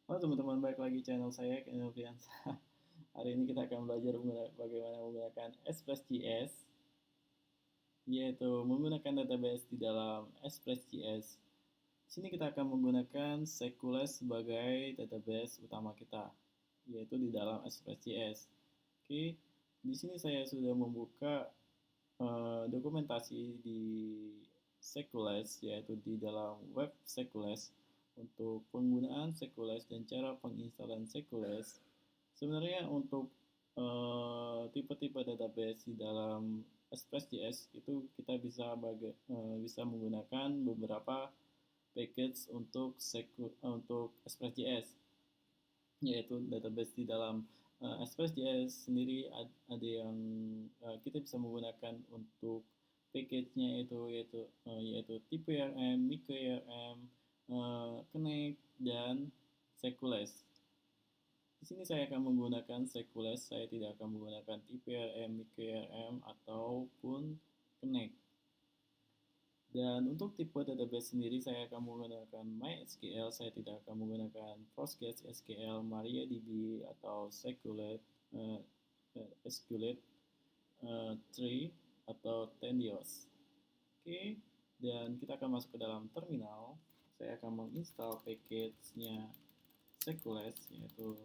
Halo teman-teman, balik lagi channel saya, Kenil Priyansa. Hari ini kita akan belajar bagaimana menggunakan Express.js, yaitu menggunakan database di dalam Express.js. Di sini kita akan menggunakan Sequels sebagai database utama kita, yaitu di dalam Express.js. Oke, di sini saya sudah membuka dokumentasi di Sequels, yaitu di dalam web Sequels untuk penggunaan Sequels dan cara penginstalan Sequels. Sebenarnya untuk tipe-tipe database di dalam Express.js itu kita bisa menggunakan beberapa package untuk Express.js, yaitu database di dalam Express.js sendiri. Ada yang kita bisa menggunakan untuk package-nya yaitu TPRM, MicroRM, Connect, dan Sequels. Di sini saya akan menggunakan Sequels, saya tidak akan menggunakan TPRM, MicroRM, ataupun Connect. Dan untuk tipe database sendiri saya akan menggunakan MySQL, saya tidak akan menggunakan PostgreSQL, MariaDB, atau SQLite Tree, atau Tendios. Oke, dan kita akan masuk ke dalam terminal. Saya akan menginstal package-nya Sequels, yaitu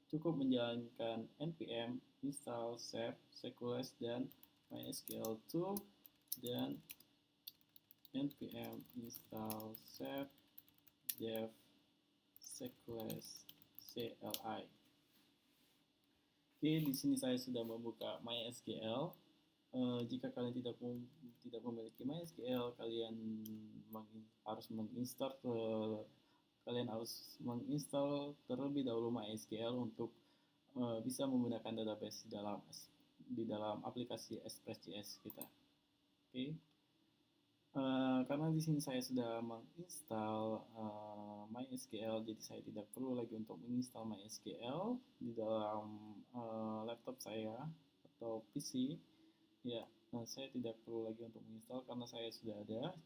cukup menjalankan npm install save Sequels dan mysql2, dan npm install save dev Sequels CLI. Oke, di sini saya sudah membuka MySQL. Jika kalian tidak memiliki MySQL, harus menginstal kalian harus menginstal terlebih dahulu MySQL untuk bisa menggunakan database di dalam aplikasi Express.js kita. Oke. Karena di sini saya sudah menginstal MySQL, jadi saya tidak perlu lagi untuk menginstal MySQL di dalam laptop saya atau PC. Ya, saya tidak perlu lagi untuk menginstal karena saya sudah ada.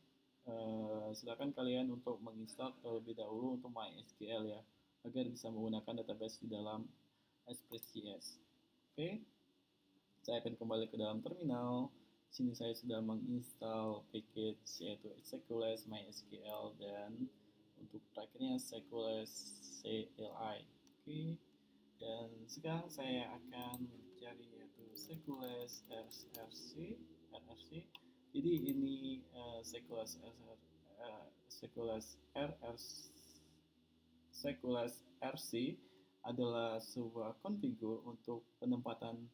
Silakan kalian untuk menginstal terlebih dahulu untuk MySQL ya, agar bisa menggunakan database di dalam Express.js. Oke, saya akan kembali ke dalam terminal. Di sini saya sudah menginstal package yaitu Sequels, MySQL, dan untuk terakhirnya Sequels CLI. Oke, dan sekarang saya akan mencari yaitu Sequels RRC. Jadi ini Sequels RC adalah sebuah konfigur untuk penempatan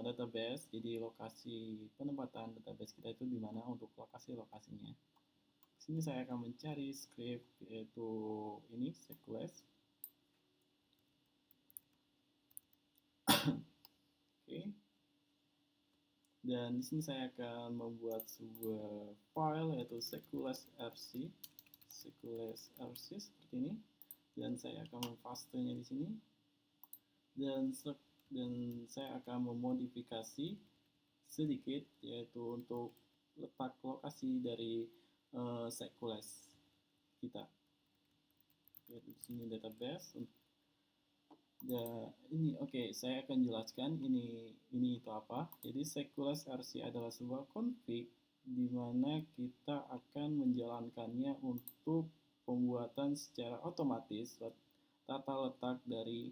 database. Jadi lokasi penempatan database kita itu di mana untuk lokasinya. Di sini saya akan mencari script yaitu ini Sequels. Oke. Dan di sini saya akan membuat sebuah file yaitu Sequels.rc seperti ini, dan saya akan memfastenya di sini, dan saya akan memodifikasi sedikit yaitu untuk letak lokasi dari Sequels kita, yaitu di sini database. Ya, ini saya akan jelaskan ini itu apa. Jadi Sequels RC adalah sebuah config di mana kita akan menjalankannya untuk pembuatan secara otomatis tata letak dari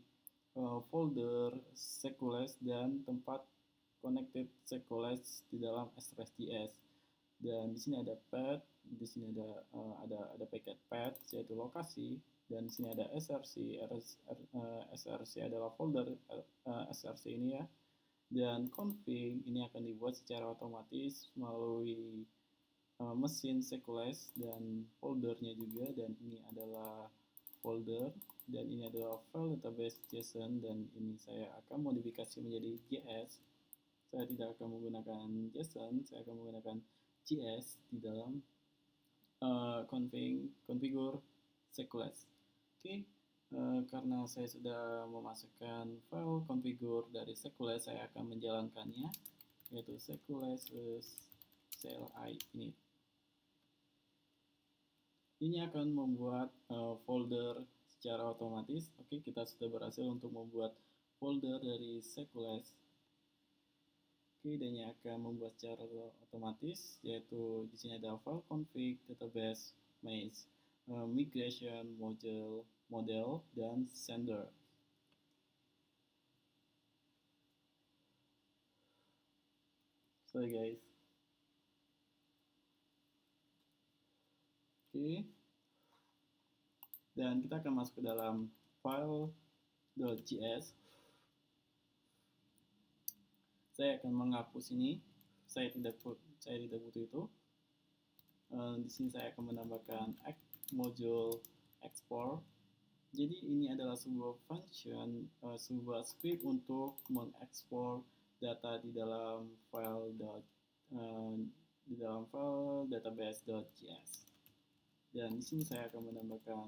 folder Sequels dan tempat connected Sequels di dalam Express.js. Dan di sini ada path, di sini ada packet path yaitu lokasi, dan di sini ada src. Src adalah folder src ini ya. Dan config ini akan dibuat secara otomatis melalui mesin Sequels dan foldernya juga, dan ini adalah folder, dan ini adalah file database JSON, dan ini saya akan modifikasi menjadi JS. Saya tidak akan menggunakan JSON, saya akan menggunakan JS di dalam configure Sequels. Oke, karena saya sudah memasukkan file configure dari Sequels, saya akan menjalankannya, yaitu Sequels CLI ini. Ini akan membuat folder secara otomatis. Oke, kita sudah berhasil untuk membuat folder dari Sequelles. Oke, dan ini akan membuat secara otomatis, yaitu di sini ada file config, database, mesh, migration, model, dan sender. Sorry guys. Oke. Dan kita akan masuk ke dalam file.js. Saya akan menghapus ini. Saya tidak butuh itu. Di sini saya akan menambahkan module export. Jadi ini adalah sebuah function, sebuah script untuk mengekspor data di dalam file database.js. Dan di sini saya akan menambahkan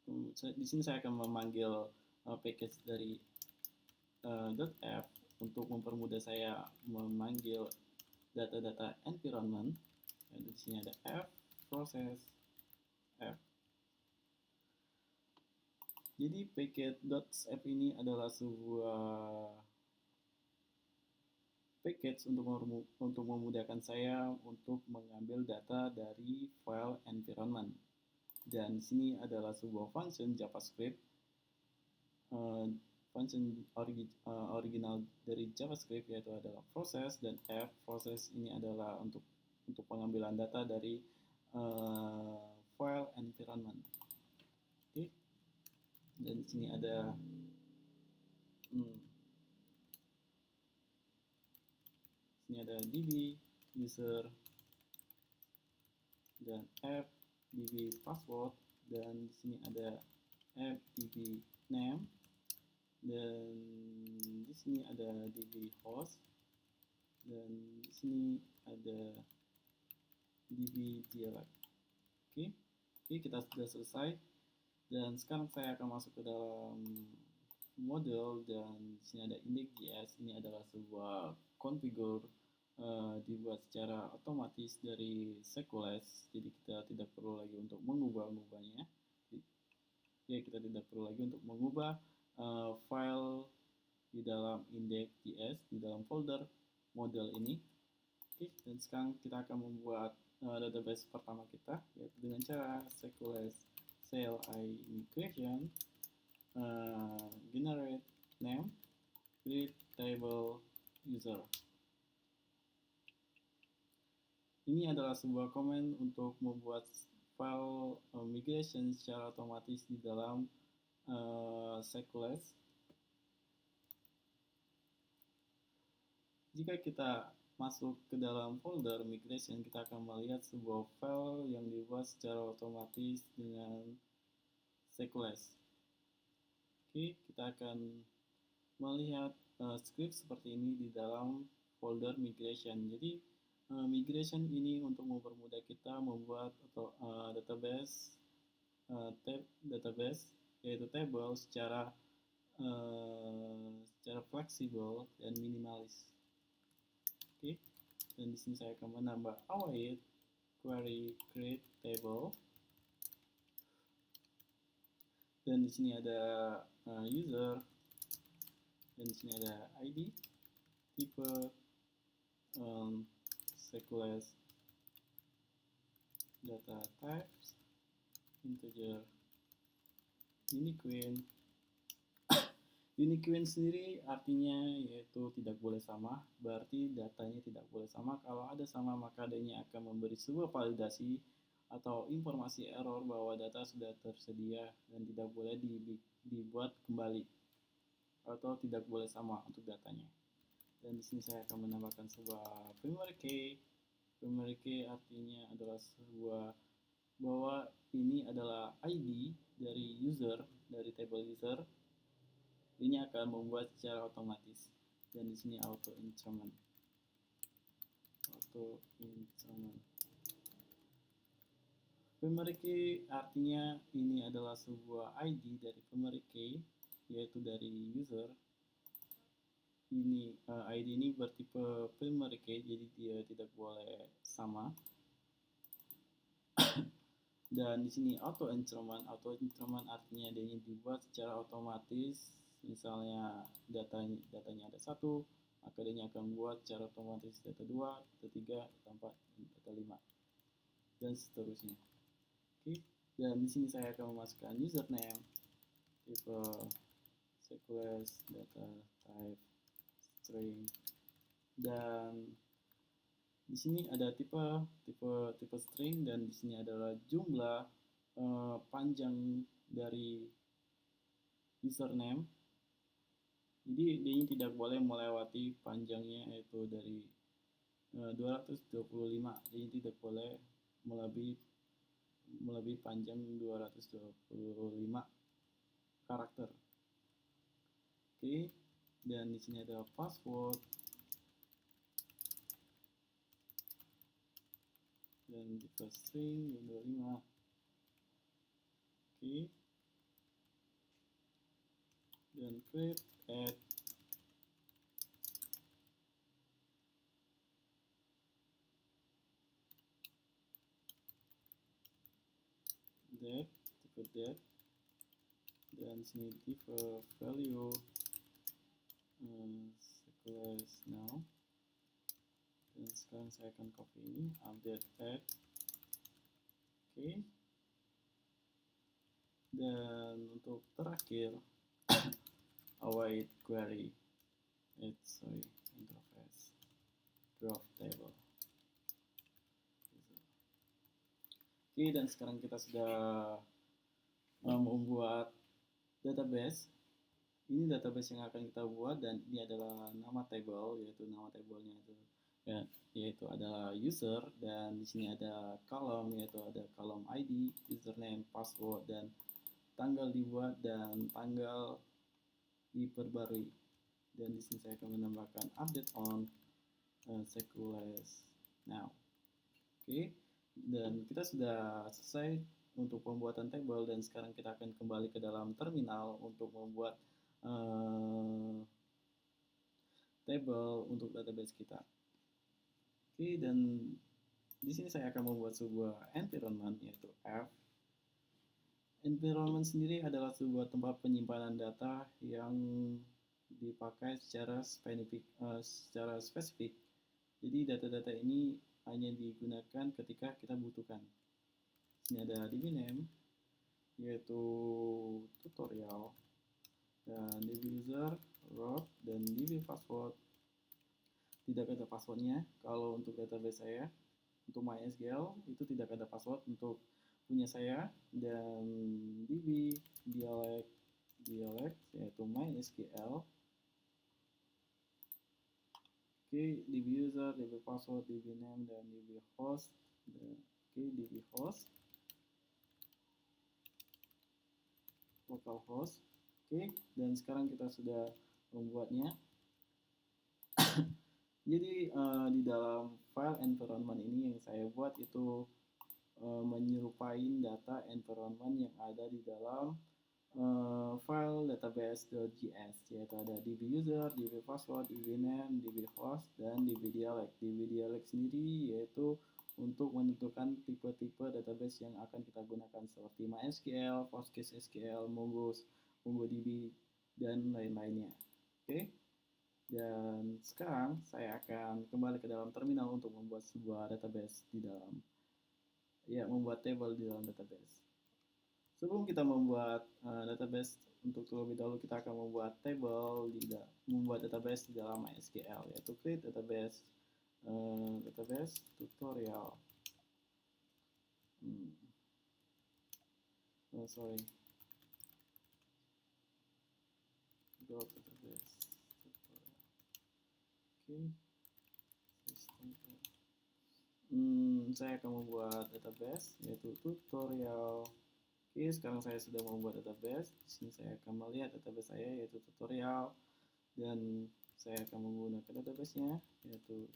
di sini saya akan memanggil package dari .f untuk mempermudah saya memanggil data-data environment. Dan di sini ada f process f. Jadi package.f ini adalah sebuah package untuk memudahkan saya untuk mengambil data dari file environment. Dan di sini adalah sebuah function JavaScript. Function original dari JavaScript yaitu adalah process, dan f process ini adalah untuk pengambilan data dari file environment. Oke. Dan di sini ada db user dan app db password, dan di sini ada app db name, dan di sini ada db host, dan di sini ada db dialog. Oke, kita sudah selesai. Dan sekarang saya akan masuk ke dalam model, dan di sini ada index.js. Ini adalah sebuah configure dibuat secara otomatis dari Sequelles, jadi kita tidak perlu lagi untuk mengubahnya. Ya, kita tidak perlu lagi untuk mengubah file di dalam index.js di dalam folder model ini. Oke, dan sekarang kita akan membuat database pertama kita, yaitu dengan cara Sequelles CLI migration, generate name, create table user. Ini adalah sebuah komen untuk membuat file migration secara otomatis di dalam Sequelles. Jika kita masuk ke dalam folder migration, kita akan melihat sebuah file yang dibuat secara otomatis dengan Sequelles. Oke, kita akan melihat script seperti ini di dalam folder migration. Jadi migration ini untuk mempermudah kita membuat database yaitu table secara fleksibel dan minimalis. Oke, dan di sini saya akan menambah await query create table, dan di sini ada user, dan di sini ada ID, tipe, Sequelles, data types, integer, unique. Unique sendiri artinya yaitu tidak boleh sama, berarti datanya tidak boleh sama. Kalau ada sama, maka adanya akan memberi sebuah validasi atau informasi error bahwa data sudah tersedia dan tidak boleh dibuat kembali atau tidak boleh sama untuk datanya. Dan di sini saya akan menambahkan sebuah primary key. Primary key artinya adalah sebuah bahwa ini adalah ID dari user, dari table user. Ini akan membuat secara otomatis. Dan di sini auto increment. Primary key artinya ini adalah sebuah ID dari primary key, yaitu dari user. Ini ID ini bertipe primary key, jadi dia tidak boleh sama. Dan di sini auto enrollment artinya dia dibuat secara otomatis. Misalnya datanya ada 1, maka dia akan buat secara otomatis data 2, data 3, data 4, data 5, dan seterusnya. Oke. Dan di sini saya akan memasukkan username, tipe sequence, data type string, dan di sini ada tipe string, dan di sini adalah jumlah panjang dari username. Jadi dia ini tidak boleh melewati panjangnya, yaitu dari 225. Jadi tidak boleh melebihi panjang 225 karakter. Oke, dan di sini ada password, dan tipe string 225. Oke, dan create add that, tipe that, dan sini tipe value sequence now. Dan sekarang saya akan copy ini, update add. Oke. Dan untuk terakhir await query interface drop table. Oke, dan sekarang kita sudah membuat database. Ini database yang akan kita buat, dan ini adalah nama table, yaitu nama tablenya itu yaitu adalah user, dan di sini ada kolom, yaitu ada kolom ID, username, password, dan tanggal dibuat dan tanggal diperbarui. Dan di sini saya akan menambahkan update on sequence now. Oke, dan kita sudah selesai untuk pembuatan table, dan sekarang kita akan kembali ke dalam terminal untuk membuat table untuk database kita. Oke, dan di sini saya akan membuat sebuah environment, yaitu F. Environment sendiri adalah sebuah tempat penyimpanan data yang dipakai secara spesifik. Jadi data-data ini hanya digunakan ketika kita butuhkan. Ini ada db name, yaitu tutorial, dan db user, root, dan db password. Tidak ada passwordnya kalau untuk database saya. Untuk MySQL itu tidak ada password untuk punya saya. Dan db dialect yaitu MySQL. Oke, db user, db password, db name, dan db host. Oke, db host, localhost. Oke, dan sekarang kita sudah membuatnya. Jadi di dalam file environment ini yang saya buat itu menyerupai data environment yang ada di dalam file database.js, yaitu ada db user, db password, db name, db host, dan db dialect. db dialect sendiri yaitu untuk menentukan tipe-tipe database yang akan kita gunakan, seperti MySQL, PostgreSQL, MongoDB, dan lain-lainnya. Oke. Dan sekarang saya akan kembali ke dalam terminal untuk membuat sebuah database di dalam, membuat table di dalam database. Sebelum kita membuat database, untuk terlebih dahulu kita akan membuat database di dalam MySQL, yaitu create database tutorial. Database. Saya akan membuat database, yaitu tutorial. Oke, sekarang saya sudah membuat database. Di sini saya akan melihat database saya, yaitu tutorial, dan saya akan menggunakan database-nya, yaitu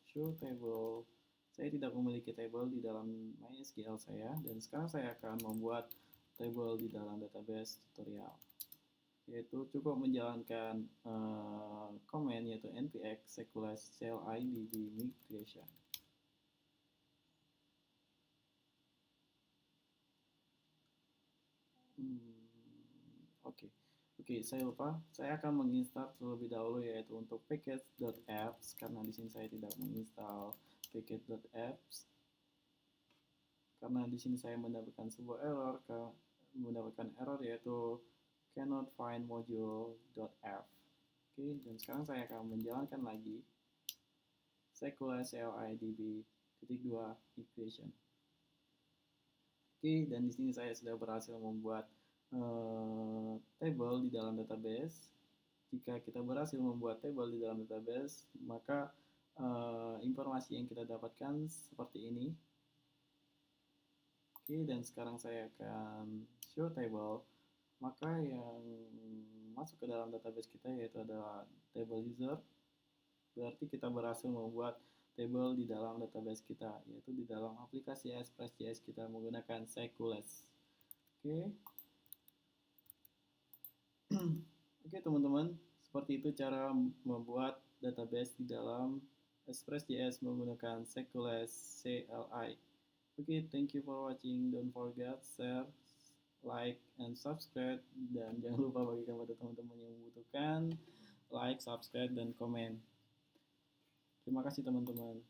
show table. Saya tidak memiliki table di dalam MySQL saya, dan sekarang saya akan membuat table di dalam database tutorial, yaitu cukup menjalankan command, yaitu npx sequence cell idd migration. Oke. Oke, saya lupa. Saya akan menginstal terlebih dahulu yaitu untuk package.apps karena di sini saya tidak menginstal package.apps karena di sini saya mendapatkan sebuah error yaitu cannot find module.app. Oke, dan sekarang saya akan menjalankan lagi Sequoia CLI DB.2 equation. Oke, dan di sini saya sudah berhasil membuat table di dalam database. Jika kita berhasil membuat table di dalam database, maka informasi yang kita dapatkan seperti ini. Oke, dan sekarang saya akan show table. Maka yang masuk ke dalam database kita yaitu adalah table user. Berarti kita berhasil membuat table di dalam database kita, yaitu di dalam aplikasi Express.js kita menggunakan Sequoias. Oke. Oke teman-teman, seperti itu cara membuat database di dalam Express.js menggunakan Sequoias CLI. Oke, thank you for watching. Don't forget share, like, and subscribe. Dan jangan lupa bagikan pada teman-teman yang membutuhkan like, subscribe, dan komen. Terima kasih teman-teman.